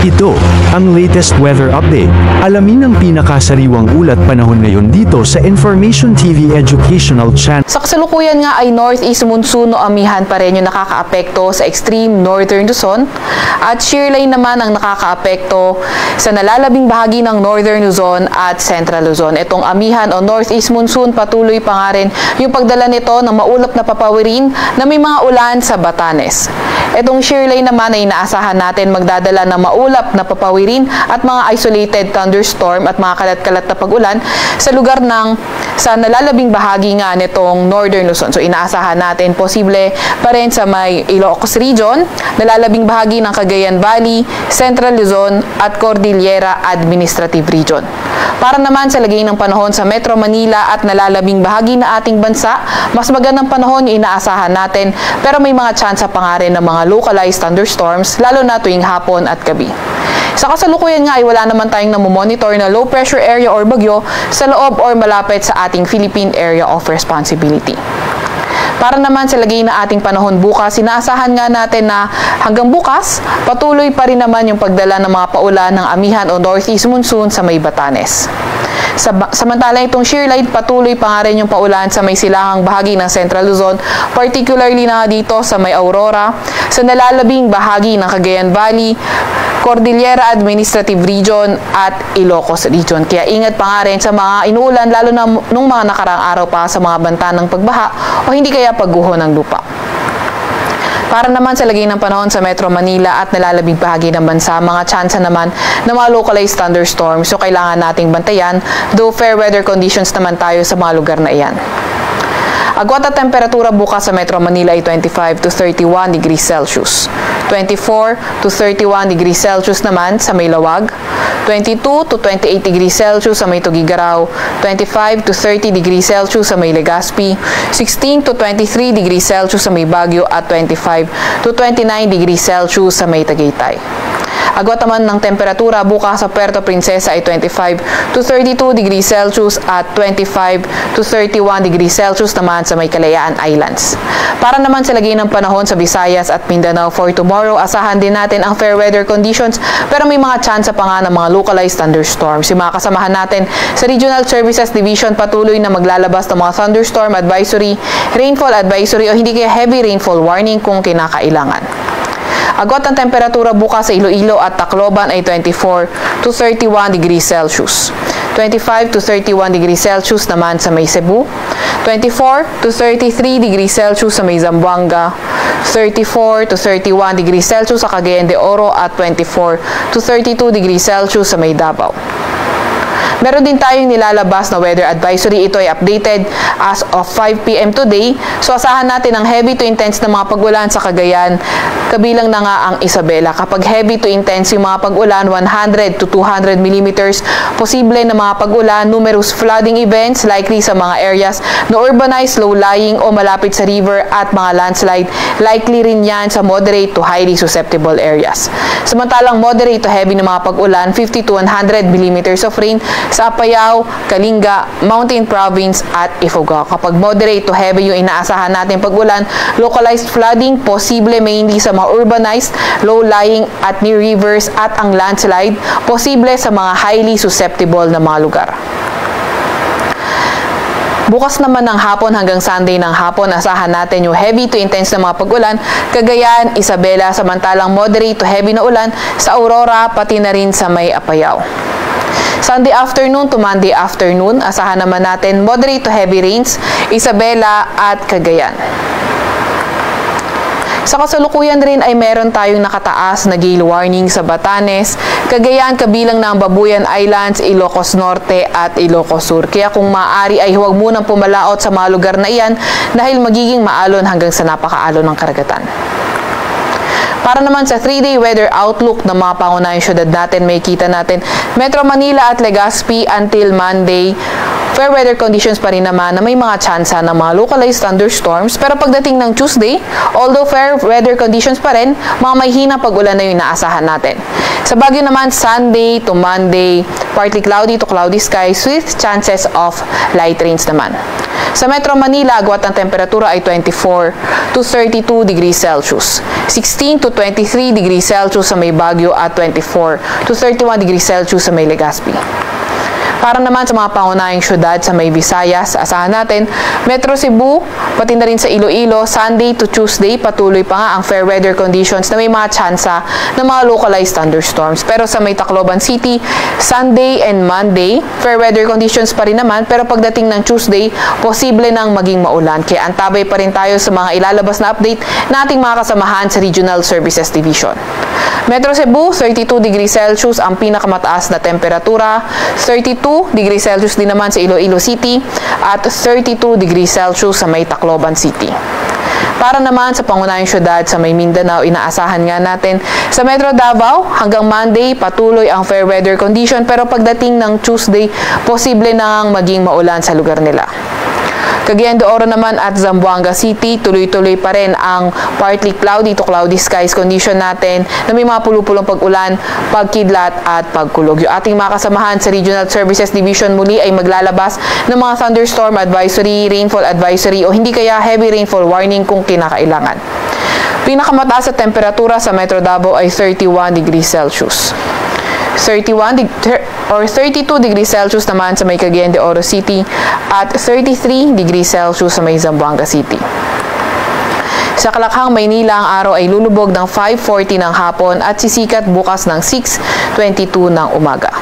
Ito, ang latest weather update. Alamin ang pinakasariwang ulat panahon ngayon dito sa Information TV Educational Channel. Sa kasalukuyan nga ay northeast monsoon o amihan pa rin yung nakakaapekto sa extreme northern Luzon at shear line naman ang nakakaapekto sa nalalabing bahagi ng northern Luzon at central Luzon. Itong amihan o northeast monsoon patuloy pa nga rin yung pagdala nito ng maulap na papawirin na may mga ulan sa Batanes. Itong shear line naman ay inaasahan natin magdadala ng maulap na papawirin at mga isolated thunderstorm at mga kalat-kalat na pag-ulan sa lugar sa nalalabing bahagi nga nitong northern Luzon. So inaasahan natin posible pa rin sa may Ilocos region, nalalabing bahagi ng Cagayan Valley, Central Luzon at Cordillera Administrative Region. Para naman sa lagay ng panahon sa Metro Manila at nalalabing bahagi na ating bansa, mas magandang panahon yung inaasahan natin pero may mga tsansa pa nga rin ng mga localized thunderstorms lalo na tuwing hapon at gabi. Sa kasalukuyan nga ay wala naman tayong namomonitor na low pressure area or bagyo sa loob or malapit sa ating Philippine Area of Responsibility. Para naman sa lagay na ating panahon bukas, inaasahan nga natin na hanggang bukas, patuloy pa rin naman yung pagdala ng mga paulan ng amihan o northeast monsoon sa may Batanes. Samantala itong shear line, patuloy pa nga rin yung paulan sa may silahang bahagi ng Central Luzon, particularly na dito sa may Aurora, sa nalalabing bahagi ng Cagayan Valley, Cordillera Administrative Region at Ilocos Region. Kaya ingat pa nga rin sa mga inuulan lalo na nung mga nakaraang araw pa sa mga banta ng pagbaha o hindi kaya pagguho ng lupa. Para naman sa lagay ng panahon sa Metro Manila at nalalabing bahagi ng bansa, mga tsansa naman na mga localized thunderstorms. So kailangan nating bantayan, though fair weather conditions naman tayo sa mga lugar na iyan. Agwat at temperatura bukas sa Metro Manila ay 25 to 31 degrees Celsius. 24 to 31 degrees Celsius naman sa may Lawag. 22 to 28 degrees Celsius sa may Tugigaraw. 25 to 30 degrees Celsius sa may Legazpi. 16 to 23 degrees Celsius sa may Baguio at 25 to 29 degrees Celsius sa may Tagaytay. Agwat naman ng temperatura bukas sa Puerto Princesa ay 25 to 32 degrees Celsius at 25 to 31 degrees Celsius naman sa may Kalayaan Islands. Para naman sa lagay ng panahon sa Visayas at Mindanao for tomorrow, asahan din natin ang fair weather conditions pero may mga tsansa pa nga ng mga localized thunderstorms. Yung mga kasamahan natin sa Regional Services Division patuloy na maglalabas ng mga thunderstorm advisory, rainfall advisory o hindi kaya heavy rainfall warning kung kinakailangan. Agwat ang temperatura bukas sa Iloilo at Tacloban ay 24 to 31 degrees Celsius. 25 to 31 degrees Celsius naman sa may Cebu. 24 to 33 degrees Celsius sa may Zamboanga. 34 to 31 degrees Celsius sa Cagayan de Oro at 24 to 32 degrees Celsius sa may Davao. Meron din tayong nilalabas na weather advisory. Ito ay updated as of 5 p.m. today. So asahan natin ang heavy to intense na mga pag-ulan sa Cagayan. Kabilang na nga ang Isabela. Kapag heavy to intense yung mga pag-ulan, 100 to 200 millimeters. Posible na mga pag-ulan, numerous flooding events likely sa mga areas na urbanized, low-lying o malapit sa river at mga landslide. Likely rin yan sa moderate to highly susceptible areas. Samantalang moderate to heavy na mga pag-ulan, 50 to 100 millimeters of rain sa Apayao, Kalinga, Mountain Province at Ifugao. Kapag moderate to heavy yung inaasahan natin pag-ulan, localized flooding, posible mainly sa mga urbanized, low-lying at near rivers at ang landslide, posible sa mga highly susceptible na mga lugar. Bukas naman ng hapon hanggang Sunday ng hapon, asahan natin yung heavy to intense na mga pag-ulan, Cagayan, Isabela, samantalang moderate to heavy na ulan sa Aurora, pati na rin sa may Apayao. Sunday afternoon to Monday afternoon, asahan naman natin moderate to heavy rains, Isabela at Cagayan. Sa kasalukuyan rin ay meron tayong nakataas na gale warning sa Batanes, Cagayan, kabilang na ang Babuyan Islands, Ilocos Norte at Ilocos Sur. Kaya kung maaari ay huwag munang pumalaot sa mga lugar na iyan dahil magiging maalon hanggang sa napakaalon ng karagatan. Para naman sa 3-day weather outlook ng mga pangunahing syudad natin, may kita natin Metro Manila at Legazpi until Monday, fair weather conditions pa rin naman na may mga tsansa ng mga localized thunderstorms. Pero pagdating ng Tuesday, although fair weather conditions pa rin, mga may hinang pag-ulan na yung inaasahan natin. Sa Baguio naman, Sunday to Monday, partly cloudy to cloudy skies with chances of light rains naman. Sa Metro Manila, agwat ng temperatura ay 24 to 32 degrees Celsius. 16 to 23 degrees Celsius sa may Baguio at 24 to 31 degrees Celsius sa may Legazpi. Para naman sa mga pangunahing syudad sa may Visayas, asahan natin, Metro Cebu, pati na rin sa Iloilo, Sunday to Tuesday, patuloy pa nga ang fair weather conditions na may mga tsansa ng mga localized thunderstorms. Pero sa may Tacloban City, Sunday and Monday, fair weather conditions pa rin naman, pero pagdating ng Tuesday, posible nang maging maulan. Kaya antabay pa rin tayo sa mga ilalabas na update na ating mga kasamahan sa Regional Services Division. Metro Cebu, 32 degrees Celsius ang pinakamataas na temperatura, 32 degrees Celsius din naman sa Iloilo City at 32 degrees Celsius sa may Tacloban City. Para naman sa pangunahing syudad sa may Mindanao, inaasahan nga natin sa Metro Davao hanggang Monday patuloy ang fair weather condition, pero pagdating ng Tuesday, posible nang maging maulan sa lugar nila. Cagayan de Oro naman at Zamboanga City, tuloy-tuloy pa rin ang partly cloudy to cloudy skies condition natin na may mga pulupulong pag-ulan, pagkidlat at pagkulog. Yung ating mga kasamahan sa Regional Services Division muli ay maglalabas ng mga thunderstorm advisory, rainfall advisory o hindi kaya heavy rainfall warning kung kinakailangan. Pinakamataas sa temperatura sa Metro Davao ay 31 degrees Celsius. 32 degrees Celsius naman sa may Cagayan de Oro City at 33 degrees Celsius sa may Zamboanga City. Sa Kalakhang, Maynila, ang araw ay lulubog ng 5:40 ng hapon at sisikat bukas ng 6:22 ng umaga.